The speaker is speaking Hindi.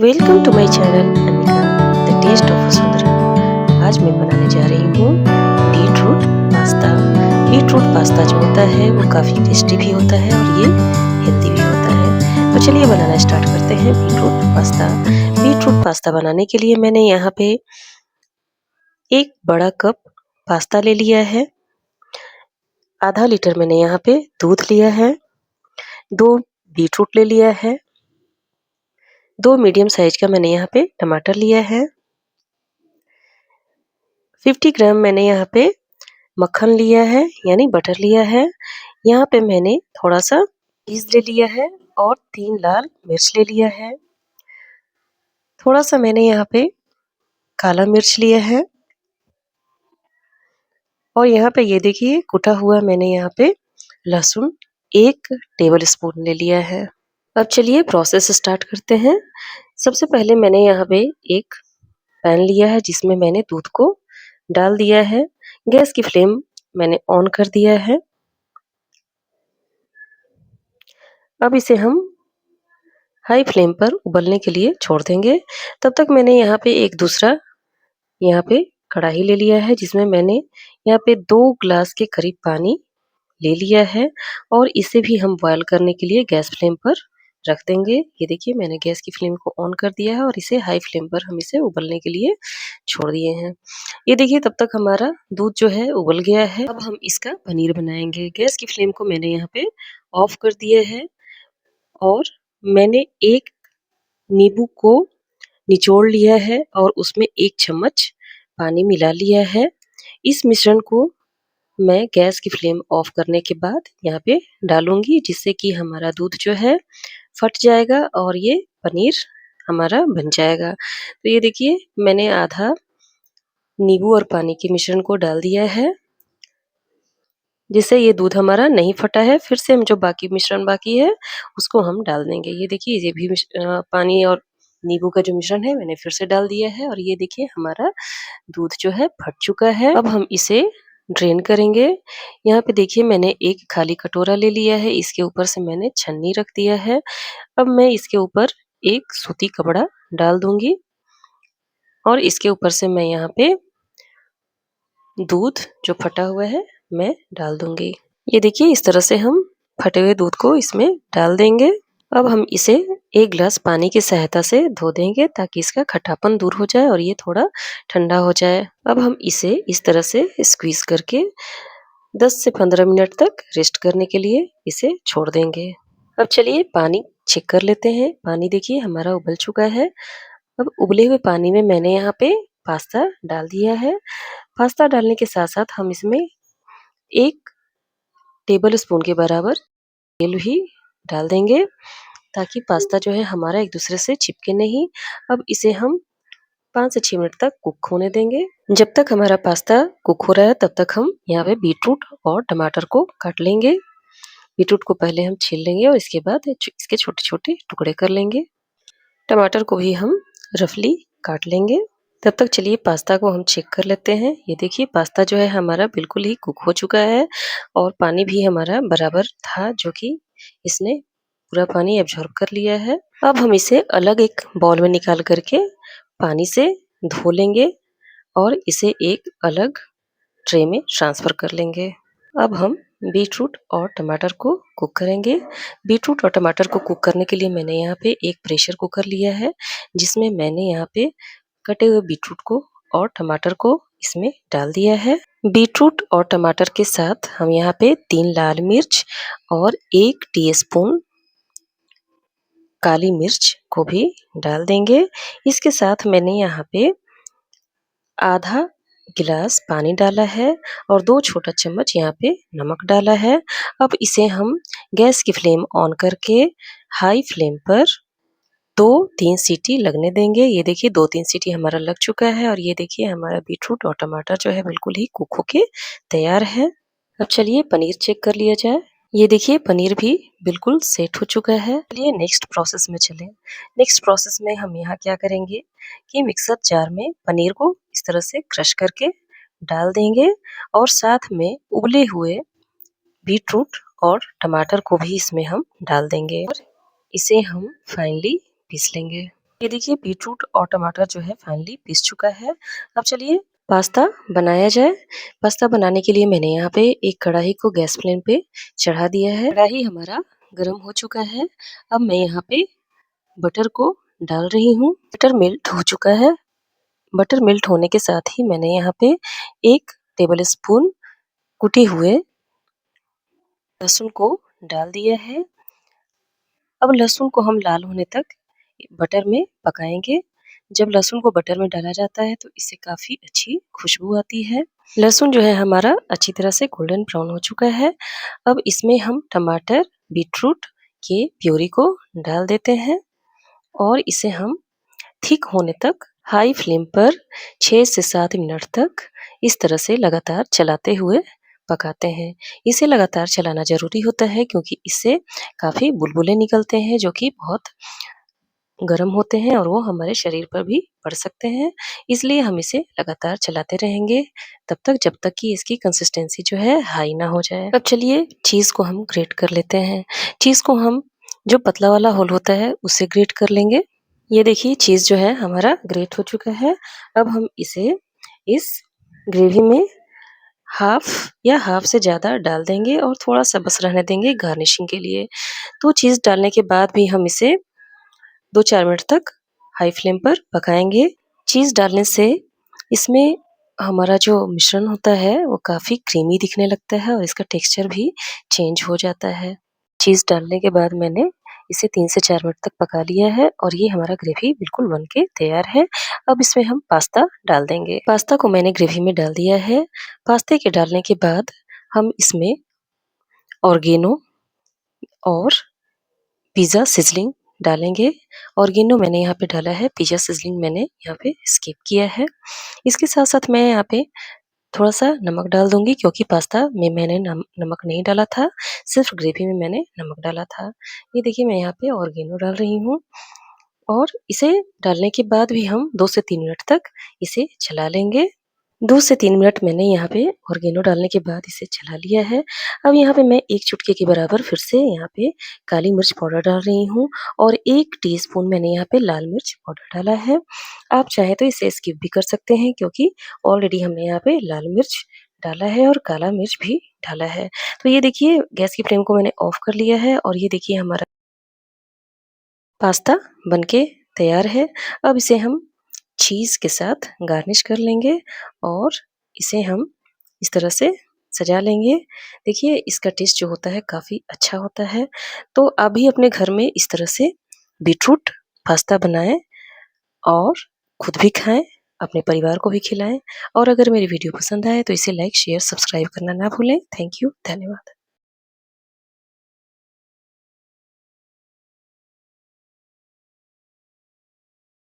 Welcome to my channel Anika the taste of Vasundhara. आज मैं बनाने जा रही हूँ बीटरूट पास्ता। बीटरूट पास्ता जो होता है वो काफ़ी टेस्टी भी होता है और ये हेल्दी भी होता है। तो चलिए बनाना स्टार्ट करते हैं बीटरूट पास्ता। बीटरूट पास्ता बनाने के लिए मैंने यहाँ पे एक बड़ा कप पास्ता ले लिया है। आधा लीटर मैंने यहाँ पे दूध लिया है। 2 बीटरूट ले लिया है। 2 मीडियम साइज का मैंने यहाँ पे टमाटर लिया है। 50 ग्राम मैंने यहाँ पे मक्खन लिया है यानी बटर लिया है। यहाँ पे मैंने थोड़ा सा चीज़ ले लिया है और 3 लाल मिर्च ले लिया है। थोड़ा सा मैंने यहाँ पे काला मिर्च लिया है और यहाँ पे ये देखिए कुटा हुआ मैंने यहाँ पे लहसुन 1 टेबल स्पून ले लिया है। अब चलिए प्रोसेस स्टार्ट करते हैं। सबसे पहले मैंने यहाँ पे एक पैन लिया है जिसमें मैंने दूध को डाल दिया है। गैस की फ्लेम मैंने ऑन कर दिया है। अब इसे हम हाई फ्लेम पर उबलने के लिए छोड़ देंगे। तब तक मैंने यहाँ पे एक दूसरा यहाँ पे कढ़ाई ले लिया है जिसमें मैंने यहाँ पे 2 ग्लास के करीब पानी ले लिया है और इसे भी हम बॉयल करने के लिए गैस फ्लेम पर रख देंगे। ये देखिए मैंने गैस की फ्लेम को ऑन कर दिया है और इसे हाई फ्लेम पर हम इसे उबलने के लिए छोड़ दिए हैं। ये देखिए तब तक हमारा दूध जो है उबल गया है। अब हम इसका पनीर बनाएंगे। गैस की फ्लेम को मैंने यहाँ पे ऑफ कर दिया है और मैंने एक नींबू को निचोड़ लिया है और उसमें 1 चम्मच पानी मिला लिया है। इस मिश्रण को मैं गैस की फ्लेम ऑफ करने के बाद यहाँ पे डालूंगी जिससे कि हमारा दूध जो है फट जाएगा और ये पनीर हमारा बन जाएगा। तो ये देखिए मैंने आधा नींबू और पानी के मिश्रण को डाल दिया है जिससे ये दूध हमारा नहीं फटा है। फिर से हम जो बाकी मिश्रण बाकी है उसको हम डाल देंगे। ये देखिए ये भी पानी और नींबू का जो मिश्रण है मैंने फिर से डाल दिया है और ये देखिए हमारा दूध जो है फट चुका है। अब हम इसे ड्रेन करेंगे। यहाँ पे देखिए मैंने एक खाली कटोरा ले लिया है। इसके ऊपर से मैंने छन्नी रख दिया है। अब मैं इसके ऊपर एक सूती कपड़ा डाल दूंगी और इसके ऊपर से मैं यहाँ पे दूध जो फटा हुआ है मैं डाल दूंगी। ये देखिए इस तरह से हम फटे हुए दूध को इसमें डाल देंगे। अब हम इसे 1 गिलास पानी की सहायता से धो देंगे ताकि इसका खट्टापन दूर हो जाए और ये थोड़ा ठंडा हो जाए। अब हम इसे इस तरह से स्क्वीज करके 10 से 15 मिनट तक रेस्ट करने के लिए इसे छोड़ देंगे। अब चलिए पानी चेक कर लेते हैं। पानी देखिए हमारा उबल चुका है। अब उबले हुए पानी में मैंने यहाँ पे पास्ता डाल दिया है। पास्ता डालने के साथ साथ हम इसमें 1 टेबल स्पून के बराबर तेल भी डाल देंगे ताकि पास्ता जो है हमारा एक दूसरे से चिपके नहीं। अब इसे हम 5 से 6 मिनट तक कुक होने देंगे। जब तक हमारा पास्ता कुक हो रहा है तब तक हम यहाँ पे बीटरूट और टमाटर को काट लेंगे। बीटरूट को पहले हम छील लेंगे और इसके बाद इसके छोटे-छोटे टुकड़े कर लेंगे। टमाटर को भी हम रफली काट लेंगे। तब तक चलिए पास्ता को हम चेक कर लेते हैं। ये देखिए पास्ता जो है हमारा बिल्कुल ही कुक हो चुका है और पानी भी हमारा बराबर था जो कि इसने पूरा पानी एब्जॉर्ब कर लिया है। अब हम इसे अलग एक बाउल में निकाल करके पानी से धो लेंगे और इसे एक अलग ट्रे में ट्रांसफ़र कर लेंगे। अब हम बीटरूट और टमाटर को कुक करेंगे। बीटरूट और टमाटर को कुक करने के लिए मैंने यहाँ पे एक प्रेशर कुकर लिया है जिसमें मैंने यहाँ पे कटे हुए बीटरूट को और टमाटर को इसमें डाल दिया है। बीटरूट और टमाटर के साथ हम यहाँ पे 3 लाल मिर्च और 1 टीस्पून काली मिर्च को भी डाल देंगे। इसके साथ मैंने यहाँ पे आधा गिलास पानी डाला है और 2 छोटा चम्मच यहाँ पे नमक डाला है। अब इसे हम गैस की फ्लेम ऑन करके हाई फ्लेम पर 2-3 सीटी लगने देंगे। ये देखिए 2-3 सीटी हमारा लग चुका है और ये देखिए हमारा बीटरूट और टमाटर जो है बिल्कुल ही कुक होके तैयार है। अब चलिए पनीर चेक कर लिया जाए। ये देखिए पनीर भी बिल्कुल सेट हो चुका है। चलिए नेक्स्ट प्रोसेस में चलें। नेक्स्ट प्रोसेस में हम यहाँ क्या करेंगे कि मिक्सर जार में पनीर को इस तरह से क्रश करके डाल देंगे और साथ में उबले हुए बीटरूट और टमाटर को भी इसमें हम डाल देंगे और इसे हम फाइनली पीस लेंगे। ये देखिए बीटरूट और टमाटर जो है फाइनली पिस चुका है। अब चलिए पास्ता बनाया जाए। पास्ता बनाने के लिए मैंने यहाँ पे एक कढ़ाई को गैस फ्लेम पे चढ़ा दिया है। कढ़ाई हमारा गर्म हो चुका है। अब मैं यहाँ पे बटर को डाल रही हूँ। बटर मेल्ट हो चुका है। बटर मेल्ट होने के साथ ही मैंने यहाँ पे 1 टेबल स्पून कुटे हुए लहसुन को डाल दिया है। अब लहसुन को हम लाल होने तक बटर में पकाएंगे। जब लहसुन को बटर में डाला जाता है तो इससे काफ़ी अच्छी खुशबू आती है। लहसुन जो है हमारा अच्छी तरह से गोल्डन ब्राउन हो चुका है। अब इसमें हम टमाटर, बीटरूट के प्यूरी को डाल देते हैं और इसे हम थिक होने तक हाई फ्लेम पर 6 से 7 मिनट तक इस तरह से लगातार चलाते हुए पकाते हैं। इसे लगातार चलाना ज़रूरी होता है क्योंकि इससे काफ़ी बुलबुले निकलते हैं जो कि बहुत गर्म होते हैं और वो हमारे शरीर पर भी पड़ सकते हैं। इसलिए हम इसे लगातार चलाते रहेंगे तब तक जब तक कि इसकी कंसिस्टेंसी जो है हाई ना हो जाए। अब चलिए चीज़ को हम ग्रेट कर लेते हैं। चीज़ को हम जो पतला वाला होल होता है उससे ग्रेट कर लेंगे। ये देखिए चीज़ जो है हमारा ग्रेट हो चुका है। अब हम इसे इस ग्रेवी में हाफ या हाफ से ज़्यादा डाल देंगे और थोड़ा-सा बस रहने देंगे गार्निशिंग के लिए। तो चीज़ डालने के बाद भी हम इसे 2-4 मिनट तक हाई फ्लेम पर पकाएँगे। चीज़ डालने से इसमें हमारा जो मिश्रण होता है वो काफ़ी क्रीमी दिखने लगता है और इसका टेक्सचर भी चेंज हो जाता है। चीज़ डालने के बाद मैंने इसे 3 से 4 मिनट तक पका लिया है और ये हमारा ग्रेवी बिल्कुल बन के तैयार है। अब इसमें हम पास्ता डाल देंगे। पास्ता को मैंने ग्रेवी में डाल दिया है। पास्ते के डालने के बाद हम इसमें ऑर्गेनो और पिज़्ज़ा सिज़लिंग डालेंगे। ऑर्गेनो मैंने यहाँ पे डाला है, पिज़्ज़ा सिज़लिंग मैंने यहाँ पे स्किप किया है। इसके साथ-साथ मैं यहाँ पे थोड़ा-सा नमक डाल दूँगी क्योंकि पास्ता में मैंने नमक नहीं डाला था, सिर्फ़ ग्रेवी में मैंने नमक डाला था। ये देखिए मैं यहाँ पे ऑर्गेनो डाल रही हूँ और इसे डालने के बाद भी हम 2 से 3 मिनट तक इसे चला लेंगे। 2 से 3 मिनट मैंने यहाँ पे ऑर्गेनो डालने के बाद इसे चला लिया है। अब यहाँ पे मैं 1 चुटकी के बराबर फिर से यहाँ पे काली मिर्च पाउडर डाल रही हूँ और 1 टीस्पून मैंने यहाँ पे लाल मिर्च पाउडर डाला है। आप चाहें तो इसे स्किप भी कर सकते हैं क्योंकि ऑलरेडी हमने यहाँ पे लाल मिर्च डाला है और काला मिर्च भी डाला है। तो ये देखिए गैस की फ्लेम को मैंने ऑफ कर लिया है और ये देखिए हमारा पास्ता बनके तैयार है। अब इसे हम चीज़ के साथ गार्निश कर लेंगे और इसे हम इस तरह से सजा लेंगे। देखिए इसका टेस्ट जो होता है काफ़ी अच्छा होता है। तो आप भी अपने घर में इस तरह से बीटरूट पास्ता बनाएँ और खुद भी खाएँ, अपने परिवार को भी खिलाएँ और अगर मेरी वीडियो पसंद आए तो इसे लाइक, शेयर, सब्सक्राइब करना ना भूलें। थैंक यू, धन्यवाद।